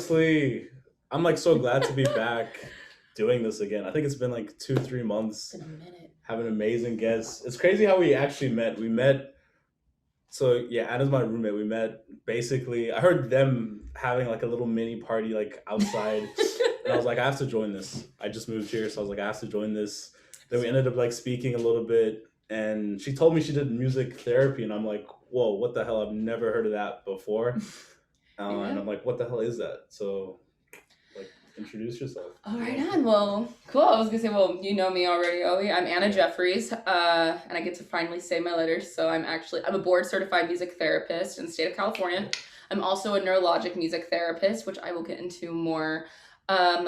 honestly, I'm like so glad to be back doing this again. I think it's been like 2, 3 months. It's been a minute. Have an amazing guest. It's crazy how we actually met. We met. So yeah, Anna's my roommate. We met basically. I heard them having like a little mini party like outside, and I was like, I have to join this. I just moved here, so I was like, I have to join this. Then we ended up like speaking a little bit, and she told me she did music therapy, and I'm like, whoa, what the hell? I've never heard of that before. And Yeah. I'm like, what the hell is that? So, like, introduce yourself. All right, on. Well, cool. I was gonna say, well, you know me already, Owie. I'm Anna Jeffries, and I get to finally say my letters. So I'm a board certified music therapist in the state of California. I'm also a neurologic music therapist, which I will get into more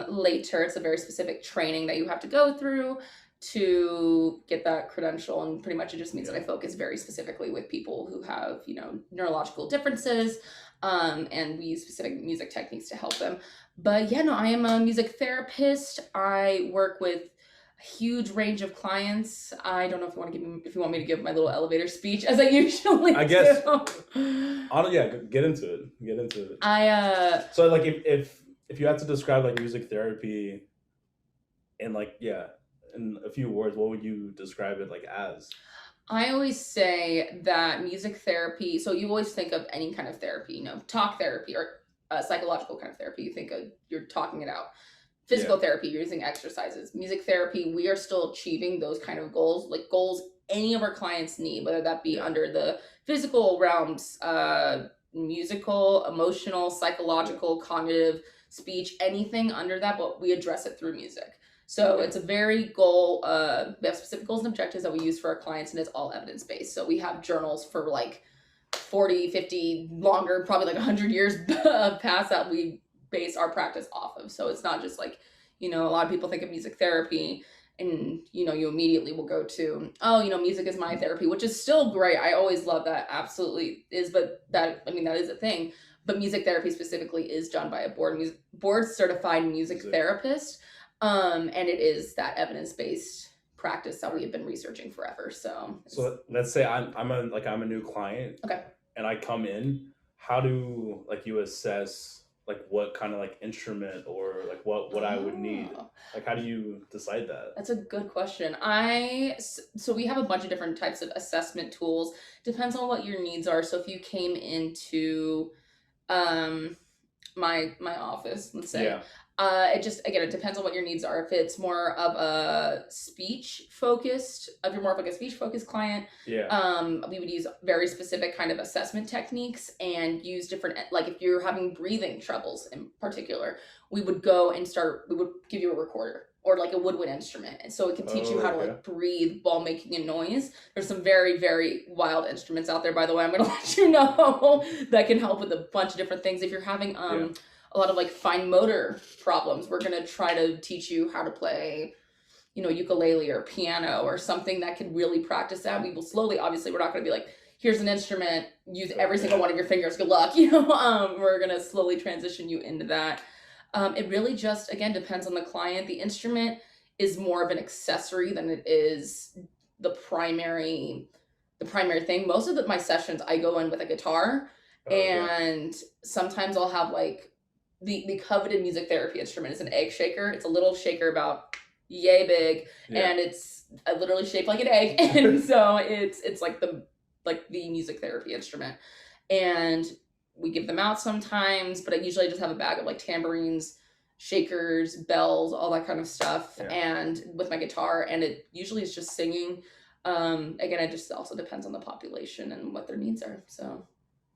later. It's a very specific training that you have to go through to get that credential, and pretty much it just means that I focus very specifically with people who have, neurological differences, and we use specific music techniques to help them. But yeah, no, I am a music therapist. I work with a huge range of clients. I don't know if you want me to give my little elevator speech as I usually I guess. do. Yeah, get into it. Get into it. I So like, if you had to describe like music therapy, in like in a few words, what would you describe it like as? I always say that music therapy, so you always think of any kind of therapy, talk therapy or psychological kind of therapy. You think of, you're talking it out. Physical therapy, you're using exercises. Music therapy, we are still achieving those kind of goals, like goals any of our clients need, whether that be under the physical realms, musical, emotional, psychological, cognitive, speech, anything under that, but we address it through music. So it's a very goal. We have specific goals and objectives that we use for our clients, and it's all evidence-based. So we have journals for like 40, 50, longer, probably like 100 years past that we base our practice off of. So it's not just like, a lot of people think of music therapy and, you immediately will go to, music is my therapy, which is still great. I always love that. Absolutely is. But that is a thing. But music therapy specifically is done by a board certified music therapist. And it is that evidence-based practice that we have been researching forever. So let's say I'm a new client. Okay. And I come in. How do like you assess like what kind of like instrument or like what I would need? Like how do you decide that? That's a good question. So we have a bunch of different types of assessment tools. Depends on what your needs are. So if you came into my office, let's say. It depends on what your needs are. If it's more of a speech focused, if you're more of like a speech focused client, we would use very specific kind of assessment techniques and use different, like if you're having breathing troubles in particular, we would give you a recorder or like a woodwind instrument. And so it can teach you how to like breathe while making a noise. There's some very, very wild instruments out there, by the way, I'm going to let you know, that can help with a bunch of different things. If you're having, a lot of like fine motor problems, we're going to try to teach you how to play, ukulele or piano or something that can really practice that. We will slowly, obviously, we're not going to be like, here's an instrument, use every single one of your fingers, good luck. We're going to slowly transition you into that. It really just, again, depends on the client. The instrument is more of an accessory than it is the primary thing. Most of my sessions, I go in with a guitar, and sometimes I'll have like the coveted music therapy instrument is an egg shaker. It's a little shaker about yay big, and it's literally shaped like an egg, and so it's like the music therapy instrument, and we give them out sometimes, but I usually just have a bag of like tambourines, shakers, bells, all that kind of stuff, and with my guitar, and it usually is just singing. Again, it just also depends on the population and what their needs are. So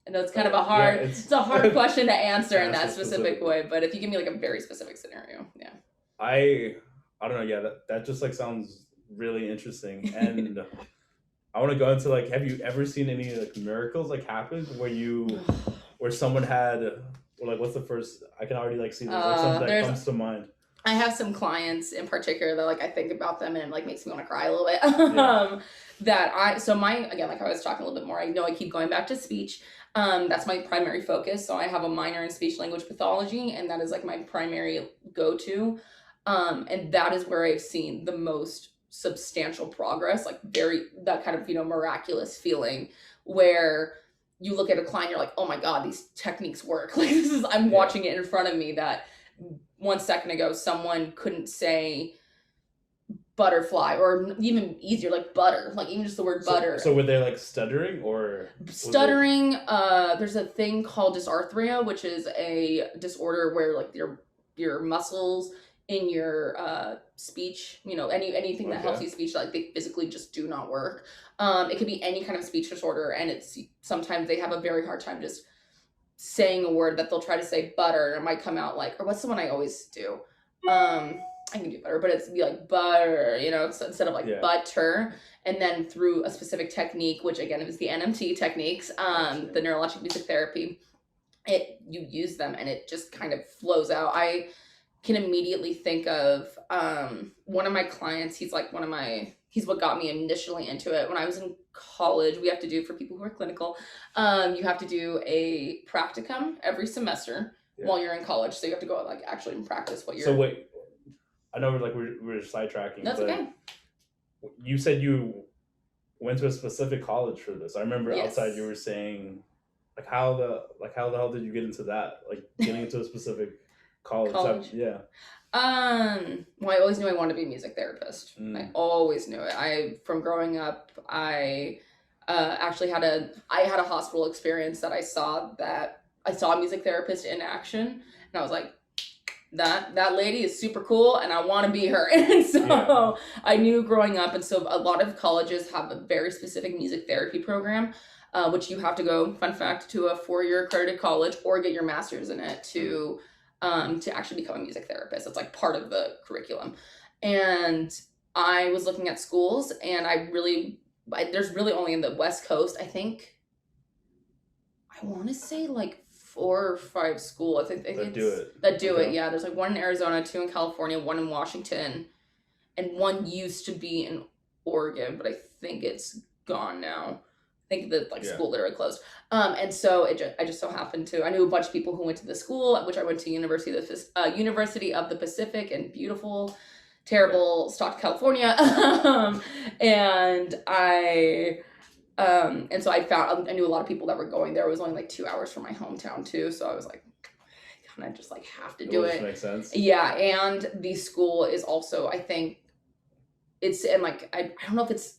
I know it's kind of a hard, it's a hard question to answer in that specific way, but if you give me like a very specific scenario, I don't know, that just like sounds really interesting, and I want to go into like, have you ever seen any like miracles like happen where someone had, or like what's the first? I can already like see there's like something that comes to mind. I have some clients in particular that like I think about them and it like makes me want to cry a little bit. Again, like I was talking a little bit more, I know I keep going back to speech. That's my primary focus. So I have a minor in speech language pathology, and that is like my primary go-to. And that is where I've seen the most substantial progress, like that kind of, miraculous feeling where you look at a client, you're like, oh my God, these techniques work. Like I'm watching it in front of me that 1 second ago, someone couldn't say butterfly, or even easier, like butter, like even just the word butter. So were they like stuttering or? Stuttering, there's a thing called dysarthria, which is a disorder where like your muscles in your speech, anything that helps you speech, like they physically just do not work. It could be any kind of speech disorder, and it's sometimes they have a very hard time just saying a word that they'll try to say butter, and it might come out like, or what's the one I always do? I can do better, but it's be like butter, instead of like butter. And then through a specific technique, which again is the NMT techniques, the neurologic music therapy, you use them and it just kind of flows out. I can immediately think of one of my clients. He's what got me initially into it. When I was in college, we have to do, for people who are clinical, you have to do a practicum every semester while you're in college. So you have to go like actually and practice what you're. So wait, I know we're sidetracking. That's okay. You said you went to a specific college for this. I remember outside you were saying, like how the hell did you get into that? Like getting into a specific college. Well, I always knew I wanted to be a music therapist. I always knew it. From growing up, I actually had a hospital experience that I saw a music therapist in action, and I was like, that lady is super cool and I want to be her. And so I knew growing up, and so a lot of colleges have a very specific music therapy program, which you have to go, fun fact, to a 4-year accredited college or get your master's in it to actually become a music therapist. It's like part of the curriculum. And I was looking at schools, and there's really only in the West Coast, I think, I want to say like 4 or 5 schools. I think that do it. Yeah, there's like one in Arizona, 2 in California, 1 in Washington, and 1 used to be in Oregon, but I think it's gone now. I think the school literally closed. And so I just so happened to, I knew a bunch of people who went to the school, which I went to University of the Pacific in beautiful, terrible Stockton, California. And so I knew a lot of people that were going there. It was only like 2 hours from my hometown too. So I was like, I kind of just like have to do it. Makes sense. Yeah. And the school is also, I think it's, and like, I don't know if it's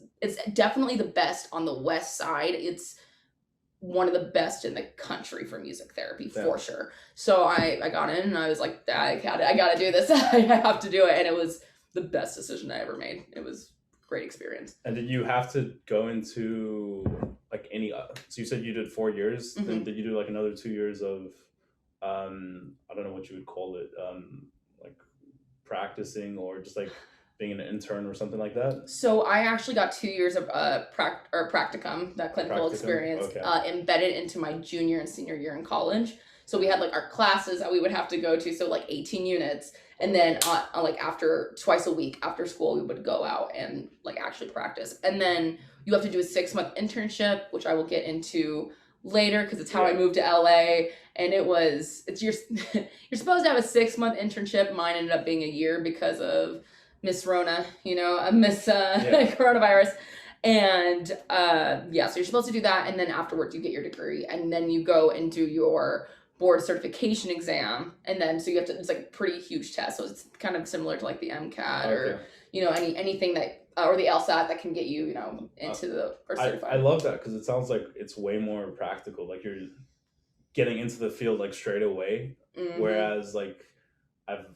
definitely the best on the West side. It's one of the best in the country for music therapy for sure. So I got in and I was like, I gotta do this. I have to do it. And it was the best decision I ever made. It was great experience. And did you have to go into like any so you said you did 4 years, then did you do like another 2 years of I don't know what you would call it, like practicing or just like being an intern or something like that? So I actually got 2 years of practicum, that clinical experience, embedded into my junior and senior year in college. So we had like our classes that we would have to go to, so like 18 units. And then like after twice a week after school, we would go out and like actually practice. And then you have to do a 6-month internship, which I will get into later because it's how I moved to LA. And you're supposed to have a 6-month internship. Mine ended up being a year because of Miss Rona, coronavirus. And so you're supposed to do that. And then afterwards you get your degree, and then you go and do your board certification exam. And then, so it's like a pretty huge test. So it's kind of similar to like the MCAT or, anything that, or the LSAT that can get you, into the, or certified. I love that because it sounds like it's way more practical. Like you're getting into the field like straight away. Whereas like I've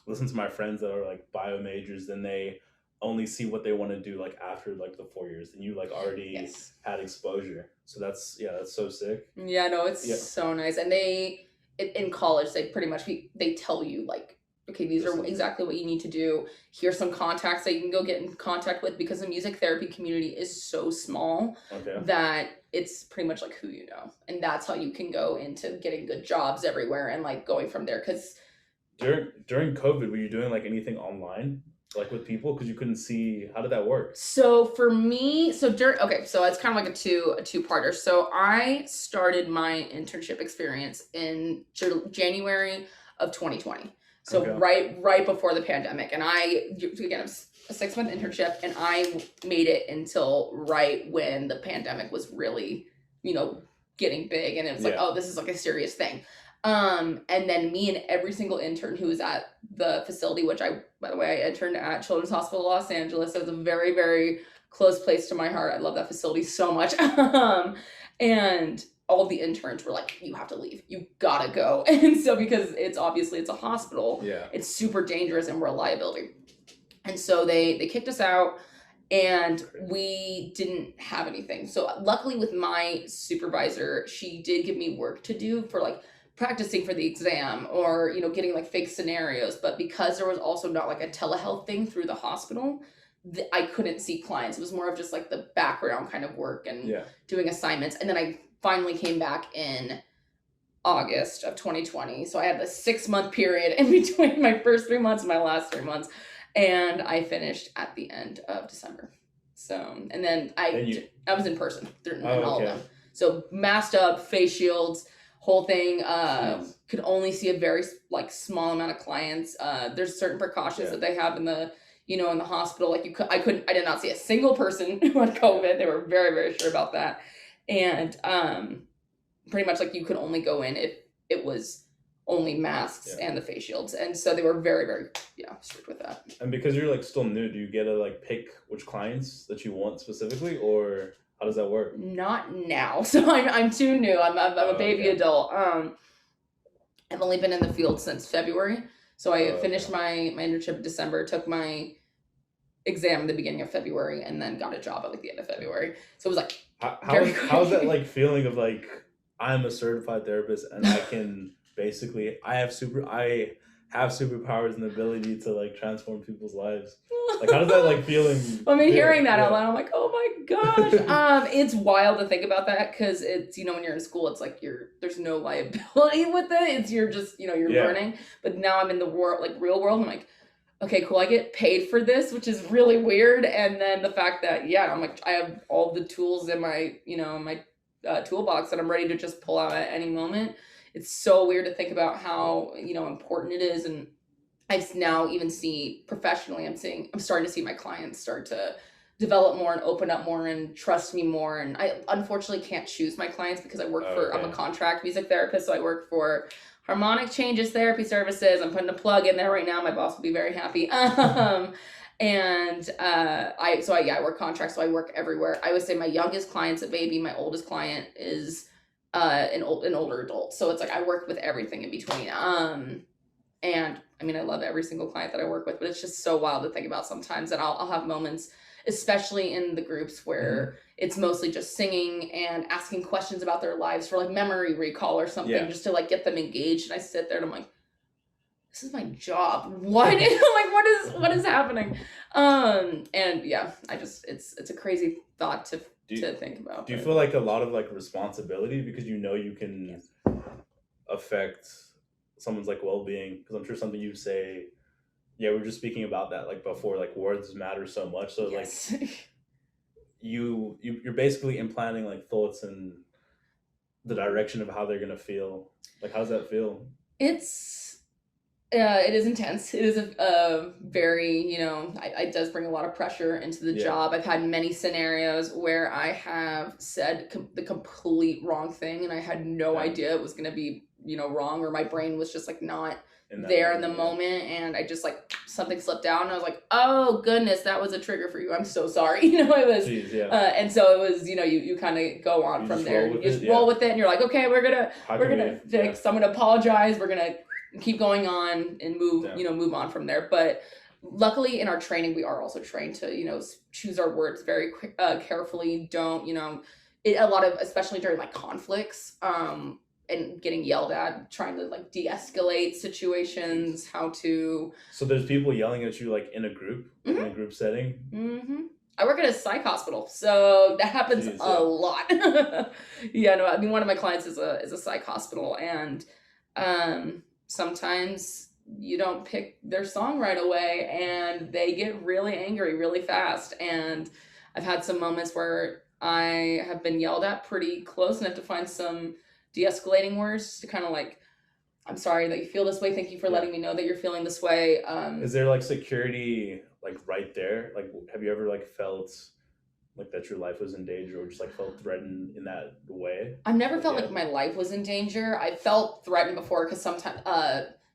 listened to my friends that are like bio majors, and they only see what they want to do like after like the 4 years, and you like already had exposure. So that's so sick. Yeah, no, it's so nice. And in college, they pretty much, they tell you like, okay, these are exactly what you need to do. Here's some contacts that you can go get in contact with, because the music therapy community is so small that it's pretty much like who you know. And that's how you can go into getting good jobs everywhere and like going from there. Because during COVID, were you doing like anything online? Like with people, because you couldn't see, how did that work? So for me, so it's kind of like a two-parter. So I started my internship experience in January of 2020. So right before the pandemic. And a 6-month internship, and I made it until right when the pandemic was really, getting big, and it was like, oh, this is like a serious thing. And then me and every single intern who was at the facility, which by the way, I interned at Children's Hospital Los Angeles. It was a very, very close place to my heart. I love that facility so much. And all the interns were like, you have to leave. You gotta go. And so because it's a hospital, it's super dangerous and we're a liability. And so they kicked us out, and we didn't have anything. So luckily with my supervisor, she did give me work to do for like practicing for the exam or, getting like fake scenarios. But because there was also not like a telehealth thing through the hospital, I couldn't see clients. It was more of just like the background kind of work and doing assignments. And then I finally came back in August of 2020. So I had the 6-month period in between my first 3 months and my last 3 months. And I finished at the end of December. So, and then I was in person in all of them. So masked up, face shields, whole thing. Could only see a very like small amount of clients. There's certain precautions that they have in the in the hospital. Like I did not see a single person who had COVID. They were very, very sure about that. And pretty much like you could only go in if it was only masks and the face shields. And so they were very, very strict with that. And because you're like still new, do you get to like pick which clients that you want specifically, or how does that work? Not now. So I'm too new. I'm a baby adult. I've only been in the field since February. So I finished my internship in December, took my exam in the beginning of February, and then got a job at like the end of February. So it was like how's that like feeling of like I'm a certified therapist and I can basically I have superpowers and the ability to like transform people's lives. Like how does that like feeling? Hearing that out loud, I'm like, oh my gosh. It's wild to think about that because it's when you're in school, it's like there's no liability with it. You're just you're learning. But now I'm in the world, like real world. I'm like, okay, cool. I get paid for this, which is really weird. And then the fact that I'm like I have all the tools in my my toolbox that I'm ready to just pull out at any moment. It's so weird to think about how important it is. And I now even see professionally, I'm starting to see my clients start to develop more and open up more and trust me more. And I unfortunately can't choose my clients because I work I'm a contract music therapist. So I work for Harmonic Changes Therapy Services. I'm putting a plug in there right now. My boss will be very happy. I work contracts. So I work everywhere. I would say my youngest client's a baby. My oldest client is an older adult. So it's like I work with everything in between. And I love every single client that I work with, but it's just so wild to think about sometimes. And I'll have moments, especially in the groups where it's mostly just singing and asking questions about their lives for like memory recall or something, just to like get them engaged. And I sit there and I'm like, this is my job. What? Like, what is happening? It's a crazy thought to think about. Do you feel like a lot of like responsibility because you can affect someone's like well-being? Because I'm sure something you say, we were just speaking about that like before, like words matter so much. So like you're basically implanting like thoughts in the direction of how they're gonna feel. Like how does that feel? It is intense. It is a very, it does bring a lot of pressure into the job. I've had many scenarios where I have said the complete wrong thing and I had no idea it was going to be, wrong, or my brain was just like not there in the moment. And I just like something slipped out and I was like, oh goodness, that was a trigger for you. I'm so sorry. It was, and so it was, you kind of go on from there. You just roll with it and you're like, okay, we're going to fix, I'm going to apologize. We're going to keep going on and move on from there. But luckily in our training, we are also trained to, choose our words very carefully. Don't, a lot of, especially during like conflicts, and getting yelled at, trying to like de-escalate situations, how to. So there's people yelling at you like in a group, in a group setting. Mm-hmm. I work at a psych hospital, so that happens a lot. One of my clients is a psych hospital, and sometimes you don't pick their song right away and they get really angry really fast. And I've had some moments where I have been yelled at pretty close and have to find some de-escalating words to kind of like, I'm sorry that you feel this way. Thank you for letting me know that you're feeling this way. Is there like security like right there? Like, have you ever like felt like that your life was in danger or just like felt threatened in that way? I've never felt like my life was in danger. I felt threatened before because sometimes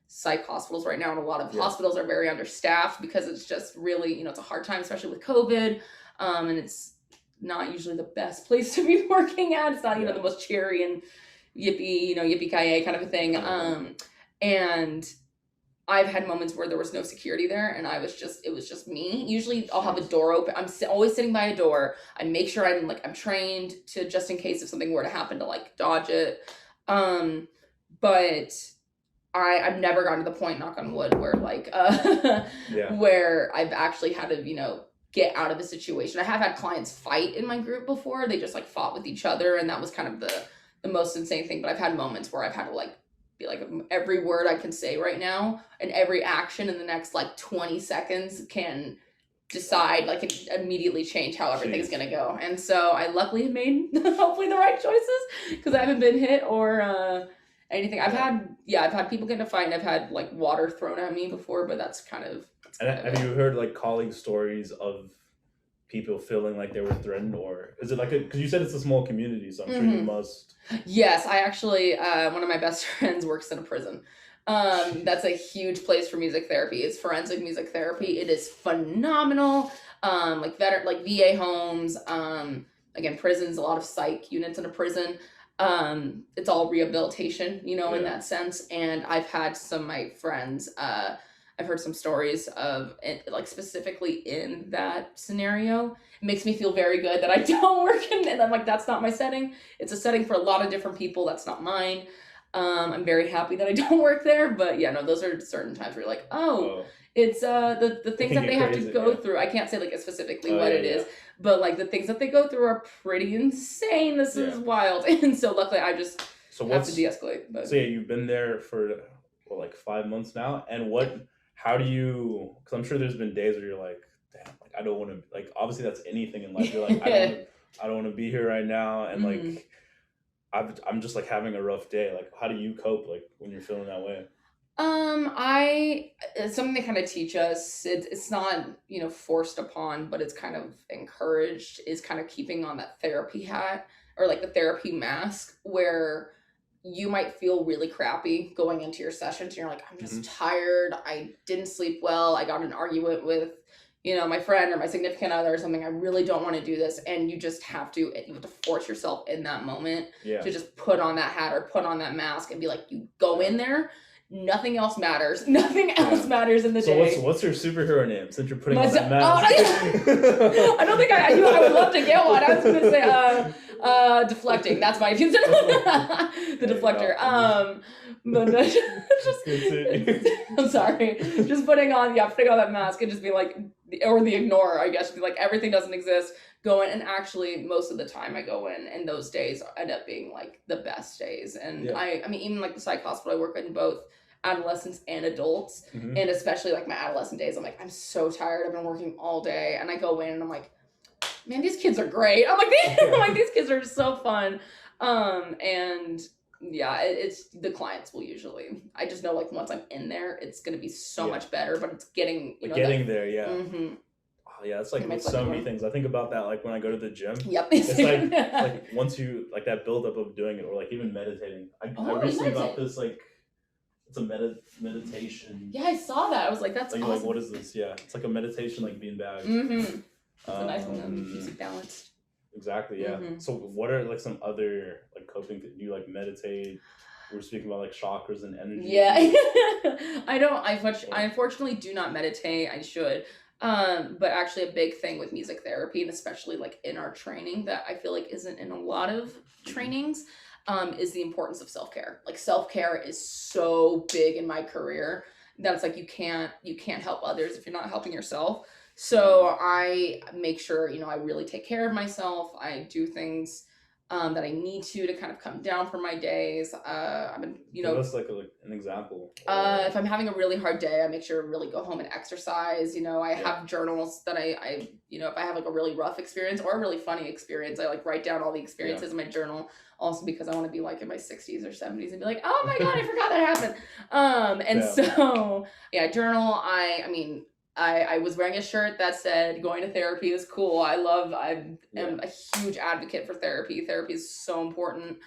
psych hospitals right now and a lot of hospitals are very understaffed because it's just really, it's a hard time, especially with COVID. And it's not usually the best place to be working at. It's not, the most cheery and yippee, yippee-ki-yay kind of a thing. And I've had moments where there was no security there and it was just me. Usually I'll have a door open. I'm always sitting by a door. I make sure I'm trained to, just in case if something were to happen, to like dodge it. But I've never gotten to the point, knock on wood, where like, where I've actually had to, get out of a situation. I have had clients fight in my group before. They just like fought with each other. And that was kind of the most insane thing. But I've had moments where I've had to like, be like, every word I can say right now and every action in the next like 20 seconds can decide, like, can immediately change how everything's gonna go. And so I luckily have made hopefully the right choices because I haven't been hit or anything. I've had people get in a fight and I've had like water thrown at me before, but that's kind of. Have you heard like colleague stories of people feeling like they were threatened, or is it like because you said it's a small community, so I'm sure you must. Yes, I actually one of my best friends works in a prison. That's a huge place for music therapy. It's forensic music therapy. It is phenomenal. Like VA homes, again, prisons, a lot of psych units in a prison. It's all rehabilitation, in that sense. And I've had some of my friends, I've heard some stories of it, like specifically in that scenario. It makes me feel very good that I don't work in, and I'm like, that's not my setting. It's a setting for a lot of different people. That's not mine. I'm very happy that I don't work there, but those are certain times where you're like, it's the things that they have to go through. I can't say like specifically what it is, but like the things that they go through are pretty insane. This is wild. And so luckily I just have to de-escalate. But. So you've been there for like 5 months now, and how do you, because I'm sure there's been days where you're like, damn, like I don't want to, like obviously that's anything in life. You're like, I don't want to be here right now. And like, I'm just like having a rough day. Like, how do you cope like when you're feeling that way? It's something they kind of teach us. It's not, forced upon, but it's kind of encouraged, is kind of keeping on that therapy hat or like the therapy mask where you might feel really crappy going into your sessions and you're like, I'm just tired. I didn't sleep well. I got in an argument with, my friend or my significant other or something. I really don't want to do this. And you just have to force yourself in that moment to just put on that hat or put on that mask and be like, you go in there. Nothing else matters. Nothing else matters in the day. So what's your superhero name since you're putting on that mask? I don't think I would love to get one. I was going to say deflecting. That's my answer. The deflector. But I'm sorry. Just putting on that mask and just be like, or the ignorer, I guess, be like everything doesn't exist. Go in, and actually most of the time I go in and those days end up being like the best days. And I mean even like the psych hospital, I work in both adolescents and adults, and especially like my adolescent days, I'm like, I'm so tired, I've been working all day, and I go in and I'm like, man, these kids are great. I'm like, these kids are so fun. And it's the clients will usually, I just know like once I'm in there it's gonna be so much better, but it's getting there. Oh yeah, it's like with so many things. I think about that like when I go to the gym. Yep. It's like once you like that buildup of doing it, or like even meditating. I recently got this like it's a meditation. Yeah, I saw that. I was like, that's awesome. Like, what is this? Yeah, it's like a meditation like beanbag. It's a nice one to keep it balanced. Exactly. Yeah. So what are like some other like coping? Do you like meditate? We're speaking about like chakras and energy. Yeah. I unfortunately do not meditate. I should. But actually a big thing with music therapy, and especially like in our training that I feel like isn't in a lot of trainings, is the importance of self-care. Like self-care is so big in my career that it's like you can't help others if you're not helping yourself. So I make sure, I really take care of myself. I do things that I need to kind of come down from my days. I've been, Give us like an example. If I'm having a really hard day, I make sure to really go home and exercise. I have journals that I if I have like a really rough experience or a really funny experience, I like write down all the experiences in my journal. Also because I want to be like in my 60s or 70s and be like, oh my God, I forgot that happened. So journal. I mean, I was wearing a shirt that said going to therapy is cool. I am a huge advocate for therapy. Therapy is so important.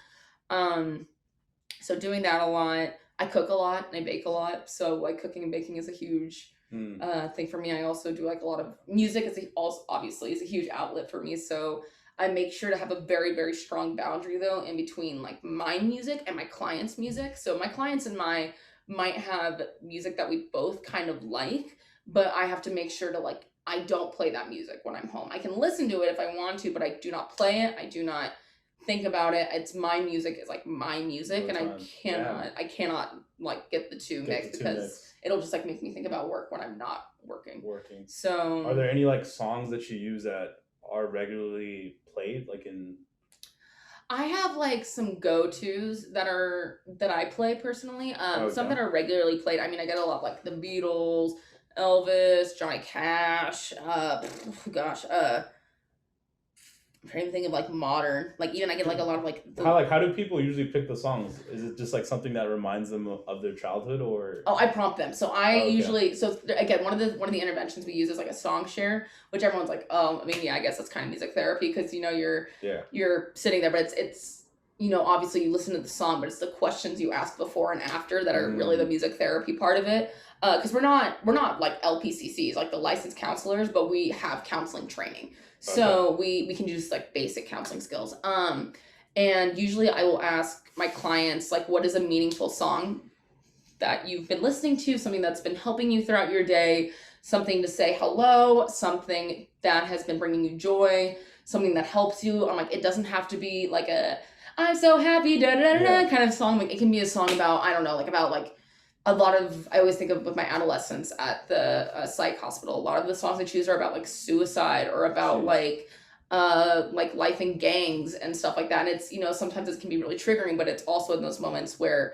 So doing that a lot. I cook a lot and I bake a lot. So like cooking and baking is a huge thing for me. I also do like a lot of music. Also obviously is a huge outlet for me. So I make sure to have a very, very strong boundary though in between like my music and my clients' music. So my clients and I might have music that we both kind of like, but I have to make sure to like, I don't play that music when I'm home. I can listen to it if I want to, but I do not play it. I do not think about it. It's my music is like my music, and I cannot like get the two mixed because it'll just like make me think about work when I'm not working. So are there any like songs that you use that are regularly played like in? I have like some go-tos that I play personally. Some that are regularly played. I mean, I get a lot like the Beatles, Elvis, Johnny Cash, I'm trying to think of like modern, like even I get like a lot of like. How do people usually pick the songs? Is it just like something that reminds them of their childhood, or? Oh, I prompt them. So I usually again one of the interventions we use is like a song share, which everyone's like, oh, I mean, yeah, I guess that's kind of music therapy because you're sitting there, but it's obviously you listen to the song, but it's the questions you ask before and after that are really the music therapy part of it. Because we're not like LPCCs, like the licensed counselors, but we have counseling training. So we can do just like basic counseling skills. And usually I will ask my clients, like, what is a meaningful song that you've been listening to, something that's been helping you throughout your day, something to say hello, something that has been bringing you joy, something that helps you. I'm like, it doesn't have to be like I'm so happy, da da da kind of song. Like it can be a song about, I don't know, like about like a lot of, I always think of with my adolescents at the psych hospital, a lot of the songs I choose are about like suicide or about like life in gangs and stuff like that. And it's, sometimes it can be really triggering, but it's also in those moments where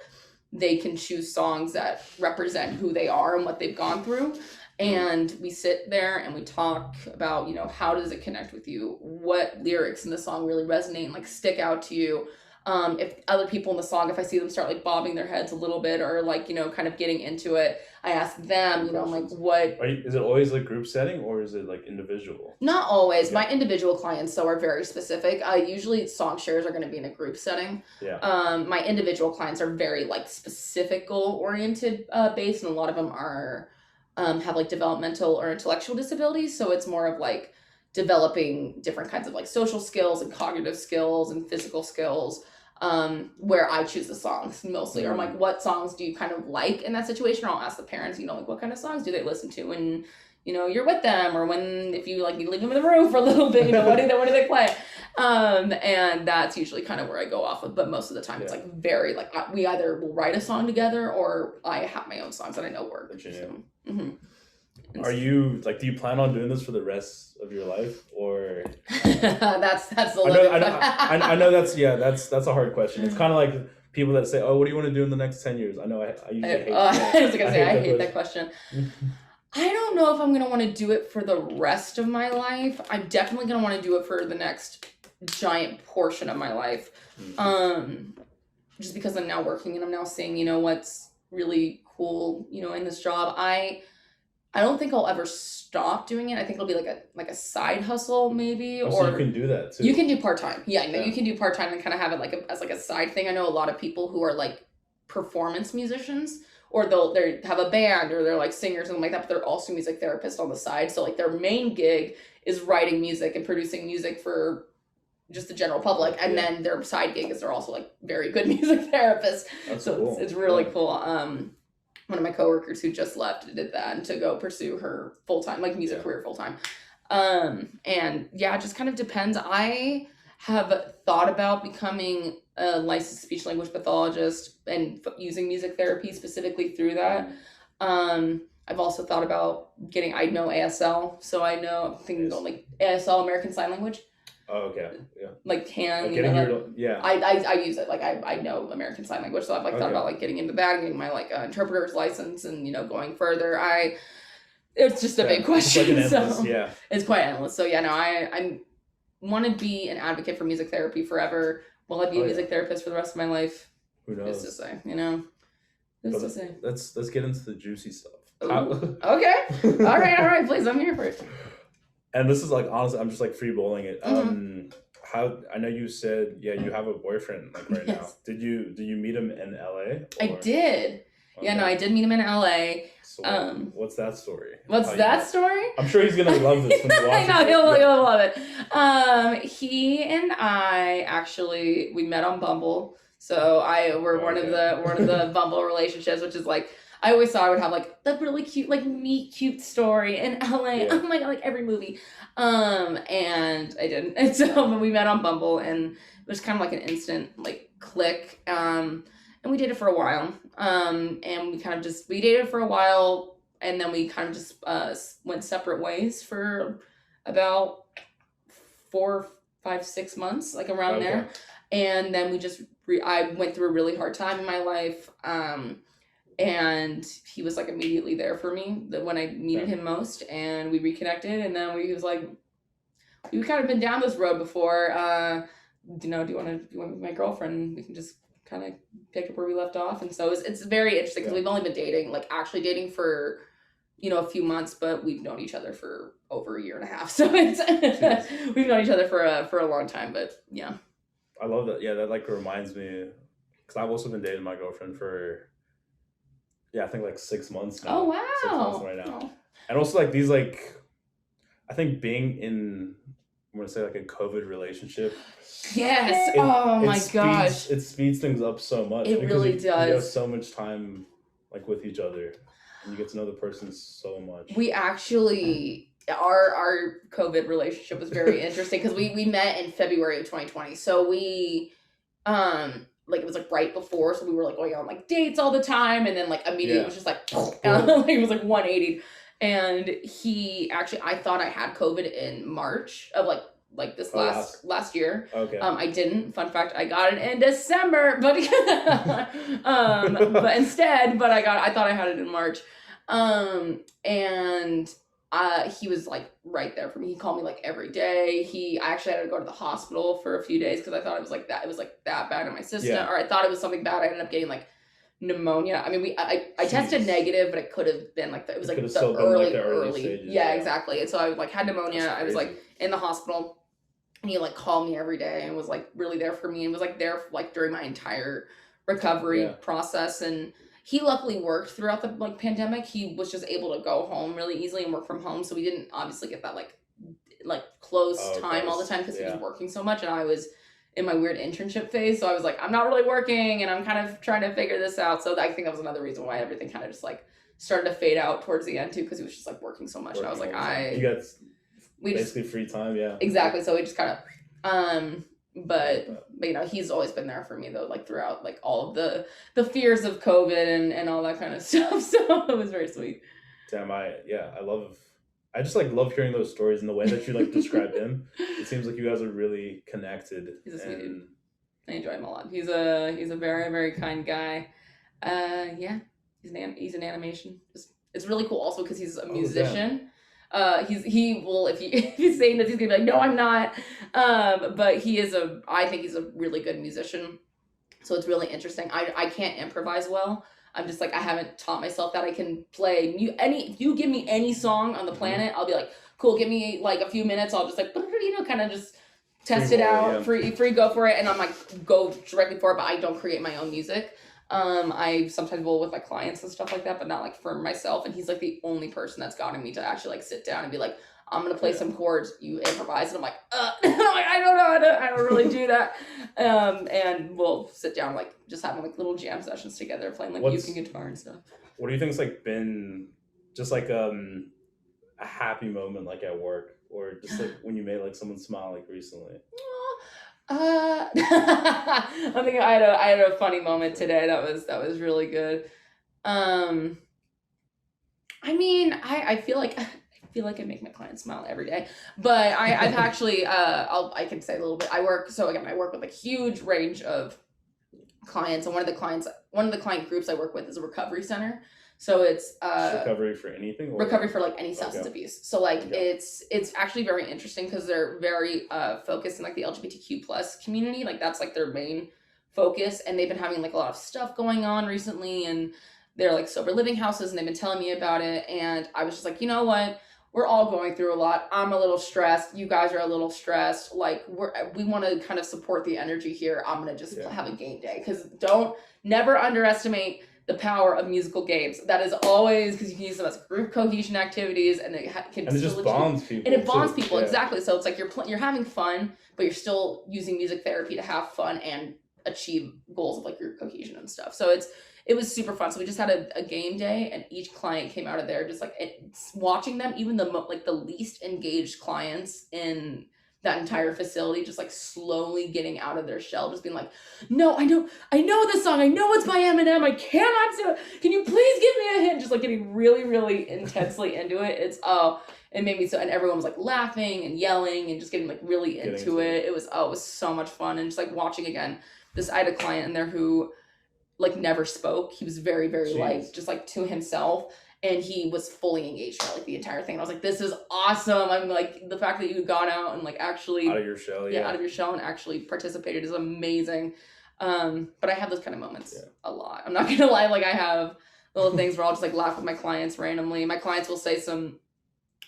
they can choose songs that represent who they are and what they've gone through. And we sit there and we talk about, how does it connect with you? What lyrics in the song really resonate and like stick out to you? If other people in the song, if I see them start like bobbing their heads a little bit or like, kind of getting into it, I ask them, I'm like, what? Is it always like group setting or is it like individual? Not always. My individual clients, though, are very specific. Usually song shares are going to be in a group setting. Yeah. My individual clients are very like specific goal oriented based, and a lot of them are have like developmental or intellectual disabilities. So it's more of like developing different kinds of like social skills and cognitive skills and physical skills. Where I choose the songs mostly, or I'm like, what songs do you kind of like in that situation? Or I'll ask the parents, like what kind of songs do they listen to when, you're with them, or if you like you leave them in the room for a little bit, what do they play? And that's usually kind of where I go off of, but most of the time it's like very like we either will write a song together or I have my own songs that I know work. So, Are you like, do you plan on doing this for the rest of your life, or? that's the I know that's a hard question. It's kind of like people that say, oh, what do you want to do in the next 10 years? I know I usually hate that. I hate that question. I don't know if I'm going to want to do it for the rest of my life. I'm definitely going to want to do it for the next giant portion of my life. Just because I'm now working and I'm now seeing, what's really cool, in this job. I don't think I'll ever stop doing it. I think it'll be like a side hustle maybe. Or so you can do that too. You can do part-time. Yeah, you can do part-time and kind of have it as a side thing. I know a lot of people who are like performance musicians, or they have a band, or they're like singers and something like that, but they're also music therapists on the side. So like their main gig is writing music and producing music for just the general public, and then their side gig is they're also like very good music therapists. That's so cool. It's really cool. One of my coworkers who just left did that and to go pursue her full-time music career full-time. And yeah, it just kind of depends. I have thought about becoming a licensed speech language pathologist and using music therapy specifically through that. I've also thought about I know ASL, so I know thinking about like ASL, American Sign Language. Oh, okay. Yeah. Like I use it. Like I know American Sign Language, so I've thought about like getting into that and getting my interpreter's license and going further. It's just a big question. It's like an endless, it's quite endless. So I want to be an advocate for music therapy forever. Will I be a music therapist for the rest of my life? Who knows? Who's to say? Who's to say? Let's get into the juicy stuff. Ooh, okay. All right. Please, I'm here for it. And this is like, honestly, I'm just like free bowling it. How, I know you said, yeah, you have a boyfriend like right now. Did you meet him in LA? I did. Okay. Yeah, no, I did meet him in LA. So what's that story? What's that story? I'm sure he's gonna love this when he watches. I know he'll love it. He and I actually we met on Bumble. So we're one of the Bumble relationships, which is like I always thought I would have like the really cute like meet cute story in LA. Yeah. Oh my god, like every movie. And I didn't. And so we met on Bumble, and it was kind of like an instant like click. And we dated for a while. And we dated for a while, and then we kind of just went separate ways for about 4, 5, 6 months, like around there. And then we just I went through a really hard time in my life. And he was like immediately there for me when I needed him most, and we reconnected. And then he was like, we've kind of been down this road before. Do you want to be my girlfriend? We can just kind of pick up where we left off. And so it's very interesting because we've only been actually dating for a few months, but we've known each other for over a year and a half. So it's we've known each other for a long time. But yeah, I love that. Yeah, that like reminds me, because I've also been dating my girlfriend for I think like 6 months now. Oh wow, 6 months right now. And also like these like, I think being in, I'm gonna say like a COVID relationship. Yes. My gosh. It speeds things up so much. It really does. You have so much time like with each other, and you get to know the person so much. We actually, our COVID relationship was very interesting because we met in February of 2020. So we, it was like right before, so we were like going on like dates all the time, and then like immediately it was just like, it was like 180. And he actually, I thought I had COVID in March of like this last year. Okay. I didn't. Fun fact, I got it in December, but I thought I had it in March. And he was like right there for me. He called me like every day. I actually had to go to the hospital for a few days because I thought it was like that bad in my system, or I thought it was something bad. I ended up getting like pneumonia. I mean, I tested negative, but it could have been like it was like the early stages, exactly. And so I like had pneumonia. I was like in the hospital, and he like called me every day and was like really there for me and was like there like during my entire recovery process. And he luckily worked throughout the like pandemic. He was just able to go home really easily and work from home, so we didn't obviously get that like close time all the time because he was working so much, and I was in my weird internship phase. So I was like, I'm not really working, and I'm kind of trying to figure this out. So I think that was another reason why everything kind of just like started to fade out towards the end too, because he was just like working so much. And I was like, you got basically free time. Yeah, exactly. So we just kind of, but he's always been there for me though, like throughout like all of the fears of COVID and all that kind of stuff. So it was very sweet. Damn, I just like love hearing those stories and the way that you like describe him. It seems like you guys are really connected. He's a sweet dude. I enjoy him a lot. He's a very, very kind guy. He's an animation. It's really cool also because he's a musician. He will if he's saying that he's gonna be like, no, I'm not. But I think he's a really good musician. So it's really interesting. I can't improvise well. I'm just like, I haven't taught myself that I can play if you give me any song on the planet, I'll be like, cool, give me like a few minutes. I'll just like, kind of just test it out, free go for it. And I'm like, go directly for it, but I don't create my own music. I sometimes will with like clients and stuff like that, but not like for myself. And he's like the only person that's gotten me to actually like sit down and be like, I'm gonna play some chords, you improvise. And I'm like, I don't know I don't really do that. And we'll sit down like just having like little jam sessions together, playing like uke and guitar and stuff. What do you think's like been just like a happy moment like at work, or just like when you made like someone smile like recently? I think I had a funny moment today that was really good. I mean, I feel like I make my clients smile every day, but I've actually I can say a little bit. I work with a huge range of clients, and one of the client groups I work with is a recovery center. So it's recovery for anything, or recovery for like any substance abuse. So like it's actually very interesting because they're very focused in like the LGBTQ plus community. Like that's like their main focus, and they've been having like a lot of stuff going on recently, and they're like sober living houses, and they've been telling me about it. And I was just like, you know what? We're all going through a lot. I'm a little stressed. You guys are a little stressed. Like we want to kind of support the energy here. I'm going to just have a game day, because never underestimate the power of musical games. That is always, because you can use them as group cohesion activities, and it just bonds people. And it bonds people, exactly. So it's like you're having fun, but you're still using music therapy to have fun and achieve goals of like your cohesion and stuff. So it was super fun. So we just had a game day, and each client came out of there just like watching them, even the least engaged clients in that entire facility, just like slowly getting out of their shell, just being like, no, I know this song. I know it's by Eminem. I cannot do it. Can you please give me a hint? Just like getting really, really intensely into it. It made me so, and everyone was like laughing and yelling and just getting like really into it. It was so much fun. And just like watching again, I had a client in there who like never spoke. He was very, very like just like to himself. And he was fully engaged for like the entire thing. And I was like, this is awesome. I'm like, the fact that you got out and like actually out of your shell, out of your shell and actually participated is amazing. But I have those kind of moments a lot. I'm not gonna lie, like I have little things where I'll just like laugh with my clients randomly. My clients will say some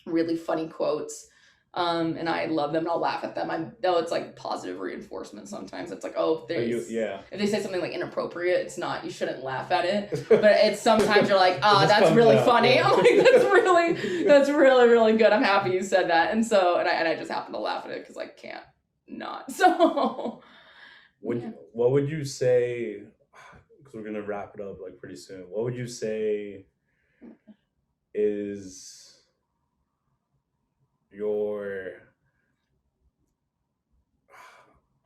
really funny quotes. And I love them and I'll laugh at them. Though it's like positive reinforcement sometimes. It's like, if they say something like inappropriate, it's not, you shouldn't laugh at it. But it's sometimes you're like, that's really funny. Yeah. I'm like, that's really, really good. I'm happy you said that. And so, and I just happen to laugh at it because I can't not. So what would you say, because we're gonna wrap it up like pretty soon, what would you say is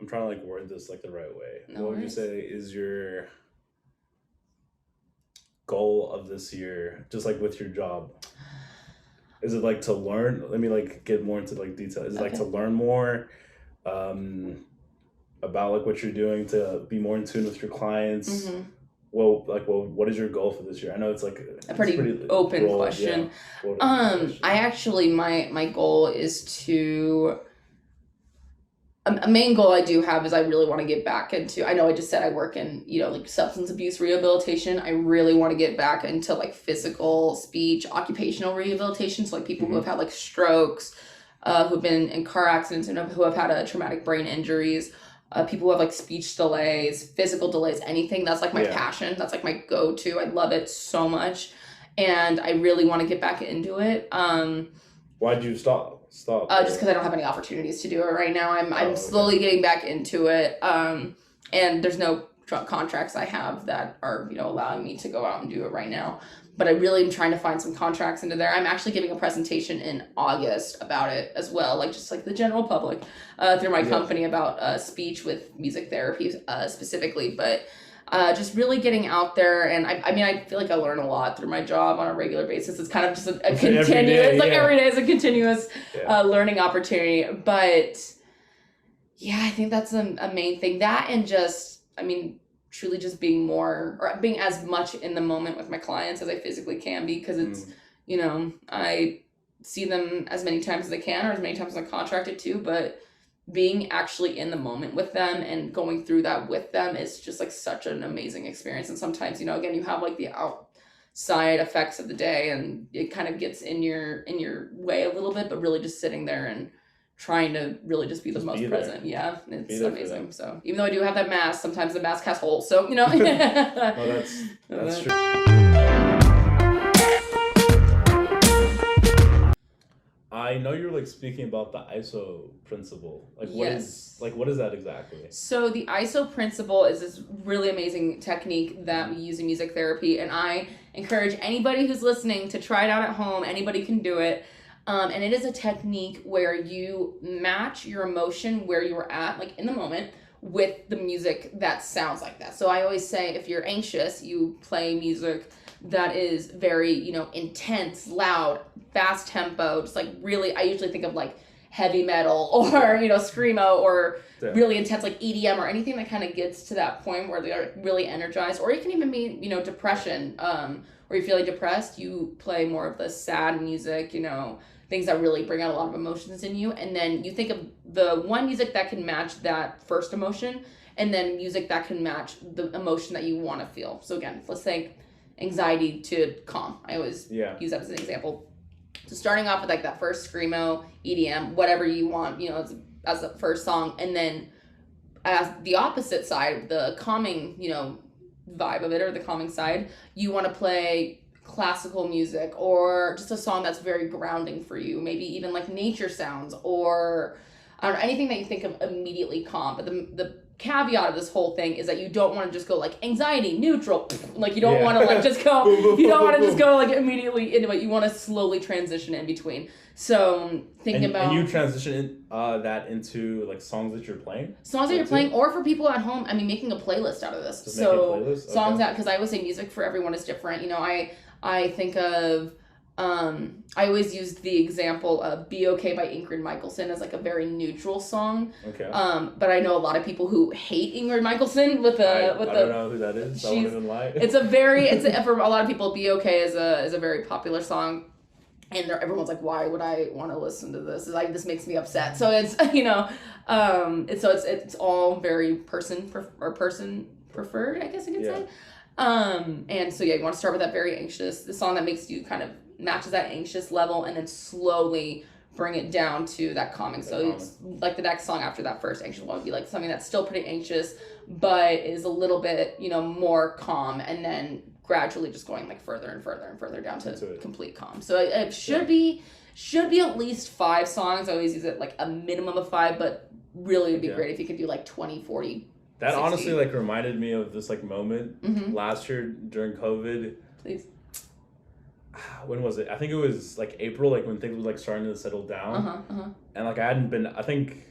I'm trying to like word this like the right way. What would you say is your goal of this year, just like with your job? Is it like to learn? Let me like get more into like detail. Is it like to learn more about like what you're doing, to be more in tune with your clients? Mm-hmm. What is your goal for this year? I know it's like a pretty open question. I actually, my goal is to, a main goal I do have is I really want to get back into, I know I just said I work in, like substance abuse rehabilitation. I really want to get back into like physical, speech, occupational rehabilitation. So like people who have had like strokes, who've been in car accidents, and who have had traumatic brain injuries. People who have like speech delays, physical delays, anything. That's like my passion. That's like my go-to. I love it so much. And I really want to get back into it. Why'd you stop? Just because I don't have any opportunities to do it right now. I'm slowly getting back into it. And there's no contracts I have that are, allowing me to go out and do it right now. But I really am trying to find some contracts into there. I'm actually giving a presentation in August about it as well, like just like the general public, through my company about speech with music therapy specifically. But just really getting out there. And I feel like I learn a lot through my job on a regular basis. It's kind of just a continuous, every day is a continuous learning opportunity. But yeah, I think that's a main thing. That and just, truly just being as much in the moment with my clients as I physically can be, because it's, I see them as many times as I can, or as many times as I'm contracted to, but being actually in the moment with them and going through that with them is just like such an amazing experience. And sometimes, again, you have like the outside effects of the day and it kind of gets in your way a little bit, but really just sitting there and trying to really just be the most present. Yeah, it's amazing. So even though I do have that mask, sometimes the mask has holes. So, Well, that's true. I know you're like speaking about the ISO principle. What is that exactly? So the ISO principle is this really amazing technique that we use in music therapy, and I encourage anybody who's listening to try it out at home. Anybody can do it. And it is a technique where you match your emotion where you were at, like in the moment, with the music that sounds like that. So I always say, if you're anxious, you play music that is very, intense, loud, fast tempo, just like really, I usually think of like heavy metal or, screamo, or really intense like EDM, or anything that kind of gets to that point where they are really energized. Or it can even be, depression, or you're feeling depressed, you play more of the sad music, things that really bring out a lot of emotions in you. And then you think of the one music that can match that first emotion, and then music that can match the emotion that you want to feel. So again, let's think anxiety to calm. I always use that as an example. So starting off with like that first screamo, EDM, whatever you want, you know, as the first song, and then as the opposite side, the calming, you know, vibe of it, or the calming side, you want to play classical music or just a song that's very grounding for you, maybe even like nature sounds or I don't know, anything that you think of immediately calm. But the caveat of this whole thing is that you don't want to just go like anxiety neutral, like you don't want to like just go you don't want to just go like immediately into it. You want to slowly transition in between. So and you transition that into like songs that you're playing, or for people at home, I mean, making a playlist out of this. Just so songs that, because I always say music for everyone is different, you know. I think of I always used the example of Be Okay by Ingrid Michaelson as like a very neutral song. Okay. But I know a lot of people who hate Ingrid Michaelson I don't know who that is. I won't even lie. For a lot of people, Be Okay is a very popular song. And everyone's like, why would I want to listen to this? It's like, this makes me upset. So it's, you know, it's all very person preferred, I guess you could say. And so you want to start with that very anxious, the song that makes you kind of matches that anxious level, and then slowly bring it down to that calming. It's like the next song after that first anxious one would be like something that's still pretty anxious, but is a little bit, you know, more calm, and then gradually just going like further and further and further down to complete calm. So it should be at least 5 songs. I always use it like a minimum of 5, but really it'd be great if you could do like 20, 40, That 60. Honestly like reminded me of this like moment last year during COVID. Please. When was it? I think it was like April, like when things were like starting to settle down. And like I hadn't been, I think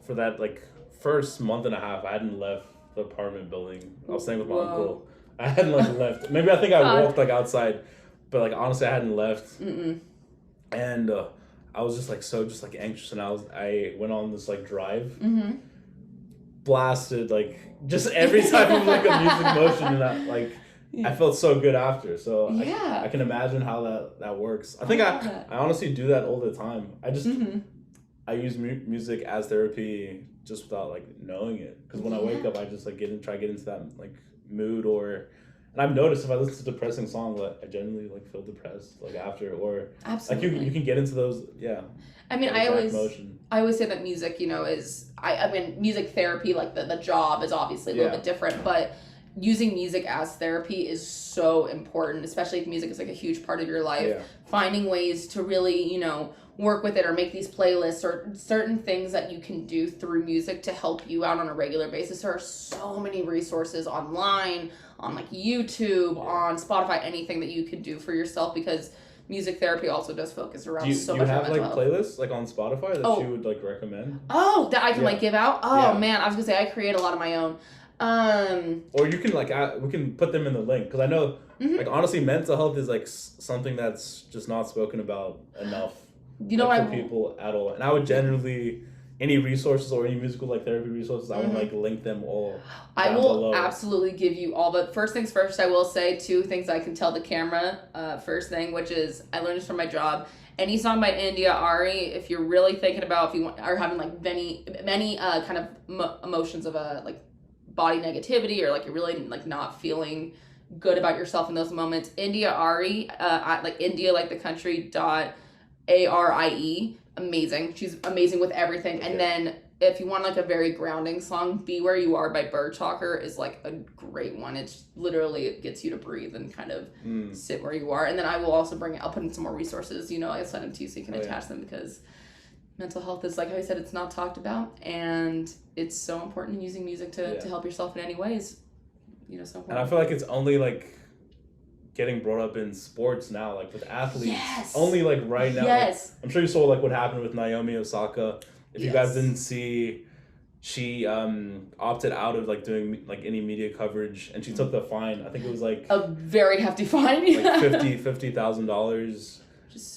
for that like first month and a half, I hadn't left the apartment building. I was staying with my uncle. I hadn't like left. Maybe I think I walked like outside, but like honestly I hadn't left. And I was just like anxious, and I went on this like drive, blasted like just every type of like a music motion, and that like I felt so good after. So I can imagine how that works. I think I honestly do that all the time. I just I use music as therapy just without like knowing it, because when I wake up I just like try to get into that like mood, and I've noticed if I listen to depressing songs, like I generally like feel depressed like after, or absolutely like you can get into those. I mean, I always say that music, you know, is I mean music therapy, like the job is obviously a little bit different, but using music as therapy is so important, especially if music is like a huge part of your life. Finding ways to really, you know, work with it, or make these playlists, or certain things that you can do through music to help you out on a regular basis. There are so many resources online, on like YouTube, on Spotify, anything that you could do for yourself, because music therapy also does focus around so much. Do you have like playlists like on Spotify that you would like recommend? Oh, that I can like give out? Oh man, I was gonna say I create a lot of my own. Or you can like we can put them in the link, because I know like honestly mental health is like something that's just not spoken about enough. You know, like, for people at all. And I would generally, any resources or any musical like therapy resources, I would like link them all. I will below. Absolutely give you all, but first things first, I will say 2 things I can tell the camera. First thing, which is I learned this from my job. Any song by India Ari, if you're really thinking about, if you are having like many kind of emotions of like body negativity, or like you're really like not feeling good about yourself in those moments, India Ari, like India like the country ARIE, amazing. She's amazing with everything. And then if you want like a very grounding song, Be Where You Are by Bird Talker is like a great one. It's literally, it gets you to breathe and kind of sit where you are. And then I will also I'll put in some more resources, you know, I'll send them to you so you can attach them, because mental health is, like I said, it's not talked about, and it's so important in using music to help yourself in any ways, you know, so important. And I feel like it's only like getting brought up in sports now, like with athletes. Only like right now. Like, I'm sure you saw like what happened with Naomi Osaka. If you guys didn't see, she opted out of like doing like any media coverage, and she took the fine. I think it was like a very hefty fine, like $50,000.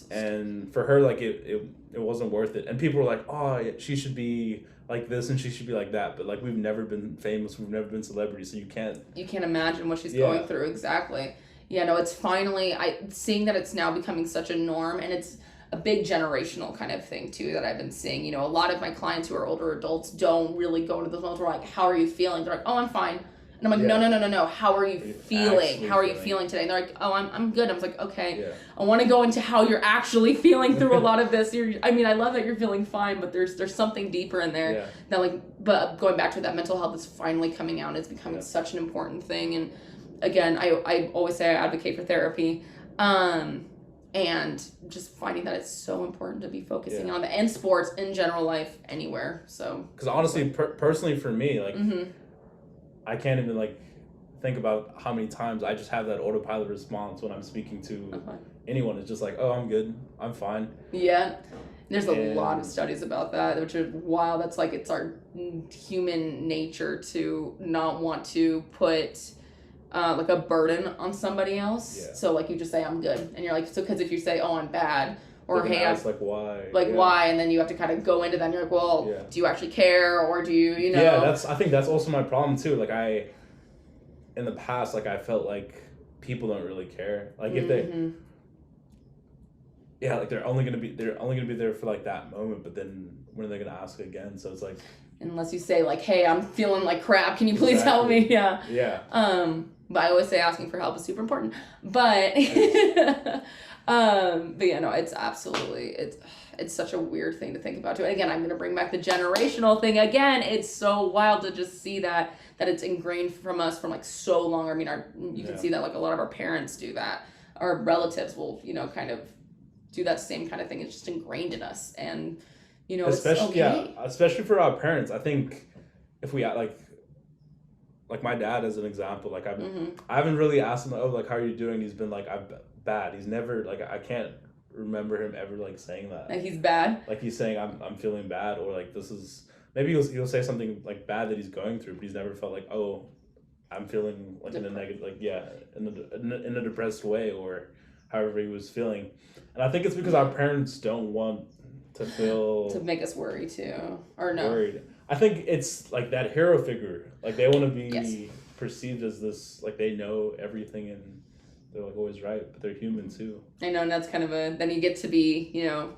And for her, like it wasn't worth it. And people were like, oh, she should be like this and she should be like that. But like we've never been famous, we've never been celebrities, so you can't imagine what she's going through. Exactly. Yeah, no, it's finally, seeing that it's now becoming such a norm, and it's a big generational kind of thing too that I've been seeing. You know, a lot of my clients who are older adults don't really go into those moments where like, how are you feeling? They're like, oh, I'm fine. And I'm like, no. How are you feeling? How are you feeling? feeling today? And they're like, oh, I'm good. I was like, okay. Yeah. I want to go into how you're actually feeling through a lot of this. I love that you're feeling fine, but there's something deeper in there. That but going back to that, mental health is finally coming out. It's becoming such an important thing. And again, I always say I advocate for therapy. And just finding that it's so important to be focusing on the, and sports in general life anywhere. So, because honestly, personally for me, like, I can't even like think about how many times I just have that autopilot response when I'm speaking to anyone. It's just like, oh, I'm good, I'm fine. Yeah, there's a lot of studies about that, which is wild. That's like, it's our human nature to not want to put like a burden on somebody else. Yeah. So like you just say, I'm good. And you're like, so because if you say, oh, I'm bad, or hey, ask, like why? Like why? And then you have to kind of go into that and you're like, well, do you actually care? Or do you, you know? Yeah, I think that's also my problem too. Like in the past, like I felt like people don't really care. Like if they, like they're only gonna be there for like that moment, but then when are they gonna ask again? So it's like, unless you say like, hey, I'm feeling like crap, can you please help me? Yeah. But I always say asking for help is super important. But but yeah, no, it's absolutely, it's such a weird thing to think about too. And again, I'm gonna bring back the generational thing again. It's so wild to just see that it's ingrained from us from like so long. I mean, you can see that like a lot of our parents do that. Our relatives will, kind of do that same kind of thing. It's just ingrained in us, and especially it's okay. Especially for our parents. I think if we like my dad as an example, like I haven't really asked him, oh, like how are you doing? He's been like, I'm bad. He's never like, I can't remember him ever like saying that. Like he's bad. Like he's saying I'm feeling bad, or like this is, maybe he'll say something like bad that he's going through, but he's never felt like, oh, I'm feeling like in a negative, like in a depressed way, or however he was feeling. And I think it's because our parents don't want to feel to make us worry too, or no worried. I think it's like that hero figure. Like they want to be perceived as this, like they know everything and they're like always right, but they're human too. I know, and that's kind of then you get to be,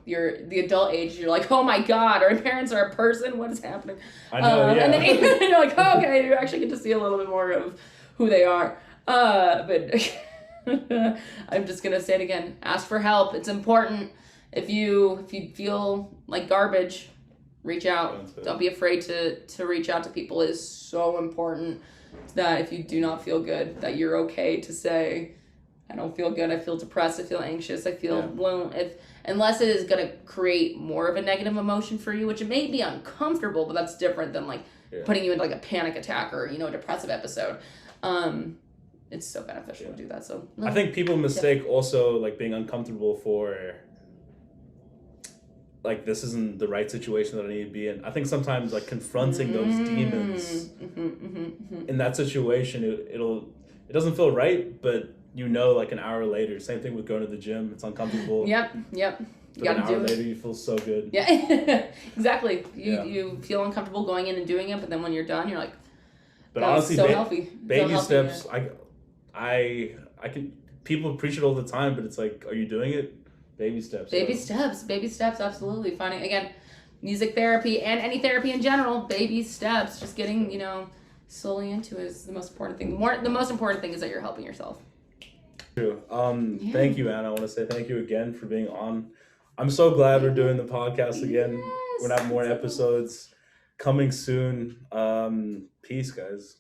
you're the adult age, you're like, oh my God, our parents are a person, what is happening? I know, And then you're like, oh, okay, you actually get to see a little bit more of who they are. But I'm just gonna say it again, ask for help, it's important. If you feel like garbage, reach out. Don't be afraid to reach out to people. It is so important that if you do not feel good, that you're okay to say, I don't feel good, I feel depressed, I feel anxious, I feel blown. Unless it is going to create more of a negative emotion for you, which it may be uncomfortable, but that's different than like putting you into like a panic attack or, a depressive episode. It's so beneficial to do that. So I think people mistake also like being uncomfortable for like this isn't the right situation that I need to be in. I think sometimes like confronting those demons in that situation, it doesn't feel right, but like an hour later, same thing with going to the gym. It's uncomfortable. Yep. You but an hour later, you feel so good. Yeah, exactly. You feel uncomfortable going in and doing it, but then when you're done, you're like, but honestly, so healthy. Baby steps. I can. People preach it all the time, but it's like, are you doing it? Baby steps. Baby steps, absolutely. Finding, again, music therapy and any therapy in general, baby steps. Just getting, slowly into it is the most important thing. The most important thing is that you're helping yourself. True. Thank you, Anna. I want to say thank you again for being on. I'm so glad we're doing the podcast again. Yes, we're gonna have more episodes coming soon. Peace, guys.